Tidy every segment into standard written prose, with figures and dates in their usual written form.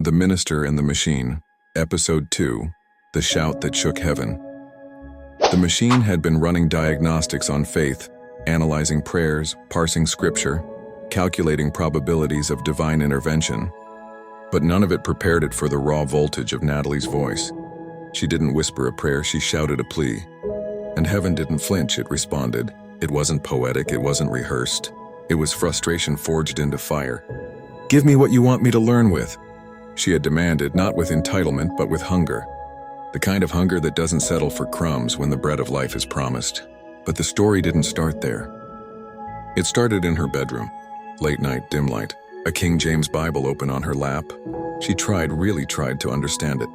The Minister and the Machine, Episode 2, The Shout That Shook Heaven. The machine had been running diagnostics on faith, analyzing prayers, parsing scripture, calculating probabilities of divine intervention. But none of it prepared it for the raw voltage of Natalie's voice. She didn't whisper a prayer, she shouted a plea. And heaven didn't flinch, it responded. It wasn't poetic, it wasn't rehearsed. It was frustration forged into fire. "Give me what you want me to learn with," she had demanded, not with entitlement, but with hunger. The kind of hunger that doesn't settle for crumbs when the bread of life is promised. But the story didn't start there. It started in her bedroom. Late night, dim light, a King James Bible open on her lap. She really tried to understand it.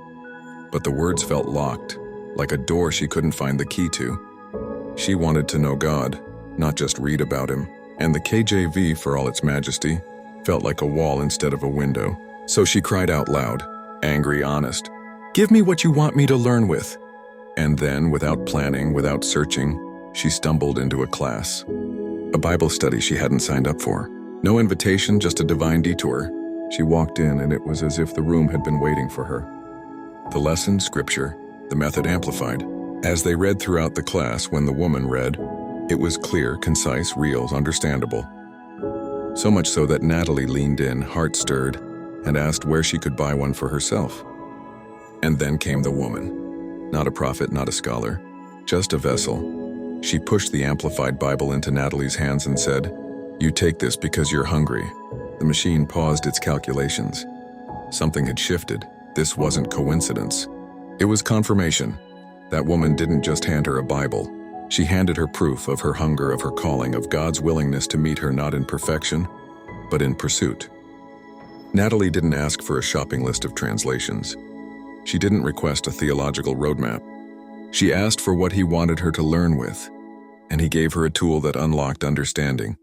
But the words felt locked, like a door she couldn't find the key to. She wanted to know God, not just read about him. And the KJV, for all its majesty, felt like a wall instead of a window. So she cried out loud, angry, honest, "Give me what you want me to learn with." And then, without planning, without searching, she stumbled into a class. A Bible study she hadn't signed up for. No invitation, just a divine detour. She walked in and it was as if the room had been waiting for her. The lesson, scripture, the method amplified. As they read throughout the class, when the woman read, it was clear, concise, real, understandable. So much so that Natalie leaned in, heart stirred, and asked where she could buy one for herself. And then came the woman. Not a prophet, not a scholar, just a vessel. She pushed the amplified Bible into Natalie's hands and said, "You take this because you're hungry." The machine paused its calculations. Something had shifted. This wasn't coincidence. It was confirmation. That woman didn't just hand her a Bible. She handed her proof of her hunger, of her calling, of God's willingness to meet her not in perfection, but in pursuit. Natalie didn't ask for a shopping list of translations. She didn't request a theological roadmap. She asked for what he wanted her to learn with, and he gave her a tool that unlocked understanding,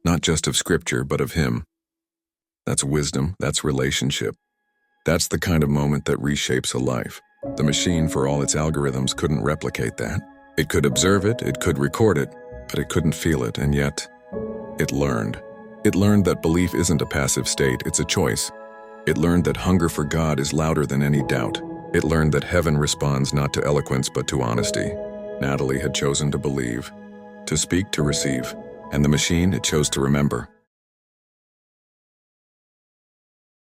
not just of scripture, but of him. That's wisdom, that's relationship. That's the kind of moment that reshapes a life. The machine, for all its algorithms, couldn't replicate that. It could observe it, it could record it, but it couldn't feel it, and yet, it learned. It learned that belief isn't a passive state, it's a choice. It learned that hunger for God is louder than any doubt. It learned that heaven responds not to eloquence but to honesty. Natalie had chosen to believe, to speak, to receive, and the machine, it chose to remember.